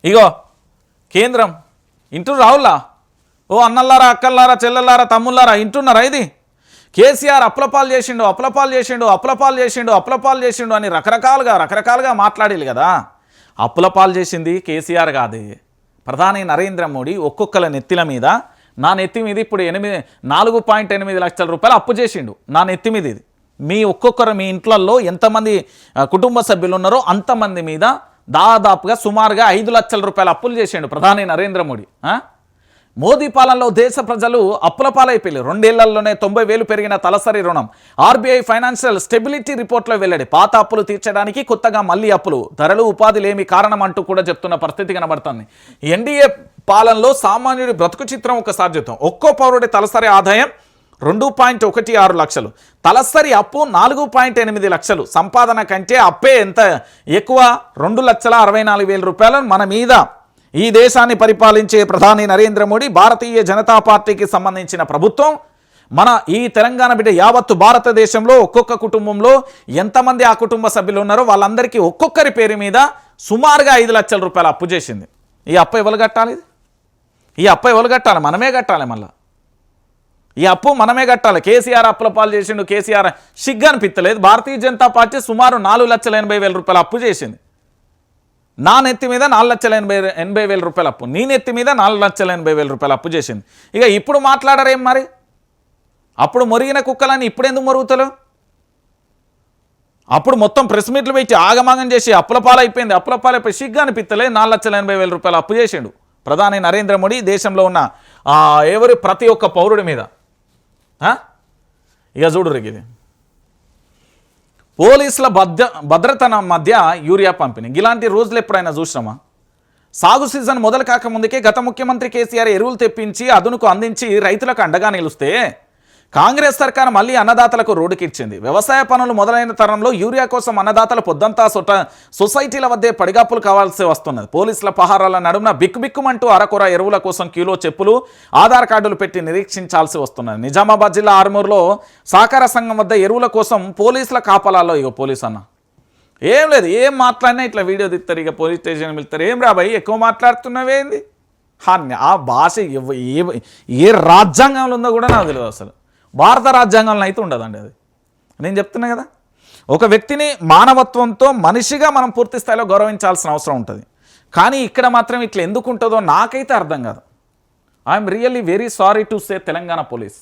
ఇగో కేంద్రం ఇంటూ రావులా ఓ అన్నల్లారా అక్కల్లారా చెల్లెల్లారా తమ్ముళ్ళారా ఇంటున్నారా ఇది కేసీఆర్ అప్లపాలు చేసిండు అని రకరకాలుగా మాట్లాడేది కదా. అప్లపాలు చేసింది కేసీఆర్ కాదు, ప్రధాని నరేంద్ర మోడీ ఒక్కొక్కల నెత్తిల మీద. నా నెత్తి మీద ఇప్పుడు 4.8 లక్షల రూపాయలు అప్పు చేసిండు నా నెత్తి మీద. ఇది మీ ఒక్కొక్కరు మీ ఇంట్లలో ఎంతమంది కుటుంబ సభ్యులు ఉన్నారో అంతమంది మీద దాదాపుగా సుమారుగా 5 లక్షల రూపాయల అప్పులు చేసిండు ప్రధాని నరేంద్ర మోడీ. మోదీ పాలనలో దేశ ప్రజలు అప్పుల పాలైపోయారు. 2 ఏళ్లలోనే 90,000 పెరిగిన తలసరి రుణం. ఆర్బీఐ ఫైనాన్షియల్ స్టెబిలిటీ రిపోర్ట్లో వెల్లడి. పాత అప్పులు తీర్చడానికి కొత్తగా మళ్ళీ అప్పులు. ధరలు ఉపాధి లేమి కారణం అంటూ కూడా చెప్తున్న పరిస్థితి కనబడుతుంది. ఎన్డీఏ పాలనలో సామాన్యుడి బ్రతుకు చిత్రం ఒకసారి చూద్దాం. ఒక్కో పౌరుడి తలసరి ఆదాయం 2.16 లక్షలు, తలసరి అప్పు 4.8 లక్షలు. సంపాదన కంటే అప్పే ఎంత ఎక్కువ, 2,64,000 రూపాయలు మన మీద. ఈ దేశాన్ని పరిపాలించే ప్రధాని నరేంద్ర మోడీ, భారతీయ జనతా పార్టీకి సంబంధించిన ప్రభుత్వం. మన ఈ తెలంగాణ బిడ్డ యావత్తు భారతదేశంలో ఒక్కొక్క కుటుంబంలో ఎంతమంది ఆ కుటుంబ సభ్యులు ఉన్నారో వాళ్ళందరికీ ఒక్కొక్కరి పేరు మీద సుమారుగా 5 లక్షల రూపాయలు అప్పు చేసింది. ఈ అప్పు ఎవరు కట్టాలి? మనమే కట్టాలి. మళ్ళీ ఈ అప్పు మనమే కట్టాలి. కేసీఆర్ అప్పుల పాలు చేసిండు. కేసీఆర్ సిగ్గు అనిపించలేదు. భారతీయ జనతా పార్టీ సుమారు 4,80,000 రూపాయలు అప్పు చేసింది. నా నెత్తి మీద 4,80,000 రూపాయలు అప్పు, నీ నెత్తి మీద 4,80,000 రూపాయలు అప్పు చేసింది. ఇక ఇప్పుడు మాట్లాడరేం మరి? అప్పుడు మొరిగిన కుక్కలని ఇప్పుడు ఎందుకు మొరుగుతలు? అప్పుడు మొత్తం ప్రెస్ మీట్లు పెట్టి ఆగమాగం చేసి అప్పుల పాలైపోయి సిగ్గు అనిపిస్తలే. 4,80,000 రూపాయలు అప్పు చేసిండు ప్రధాని నరేంద్ర మోడీ దేశంలో ఉన్న ప్రతి ఒక్క పౌరుడి మీద. ఇక చూడు ఇది పోలీసుల భద్రత మధ్య యూరియా పంపిణీ. ఇలాంటి రోజులు ఎప్పుడైనా చూసినామా? సాగు సీజన్ మొదలు కాకముందుకే గత ముఖ్యమంత్రి కేసీఆర్ ఎరువులు తెప్పించి అదునుకు అందించి రైతులకు అండగా నిలుస్తే కాంగ్రెస్ సర్కార్ మళ్ళీ అన్నదాతలకు రోడ్డుకిచ్చింది. వ్యవసాయ పనులు మొదలైన తరంలో యూరియా కోసం అన్నదాతల పొద్దంతా సొసైటీల వద్దే పడిగాపులు కావాల్సి వస్తున్నది. పోలీసుల పహారాల నడుమున బిక్కుబిక్కుమంటూ అరకొర ఎరువుల కోసం కిలో చెప్పులు, ఆధార్ కార్డులు పెట్టి నిరీక్షించాల్సి వస్తున్నది. నిజామాబాద్ జిల్లా ఆర్మూర్లో సహకార సంఘం వద్ద ఎరువుల కోసం పోలీసుల కాపలాల్లో ఇక పోలీసు అన్న ఏం లేదు, ఏం మాట్లాడినా ఇట్లా వీడియో తీస్తారు. ఇక పోలీస్ స్టేషన్ వెళ్తారు. ఏం రాబాయి ఎక్కువ మాట్లాడుతున్నవేంది? ఆ భాష ఏ రాజ్యాంగంలో ఉందో కూడా నాకు తెలియదు. అసలు భారత రాజ్యాంగంలో అయితే ఉండదండి అది. నేను చెప్తున్నా కదా, ఒక వ్యక్తిని మానవత్వంతో మనిషిగా మనం పూర్తి స్థాయిలో గౌరవించాల్సిన అవసరం ఉంటుంది. కానీ ఇక్కడ మాత్రం ఇట్లా ఎందుకు ఉంటుందో నాకైతే అర్థం కాదు. I'm really very sorry to say Telangana police.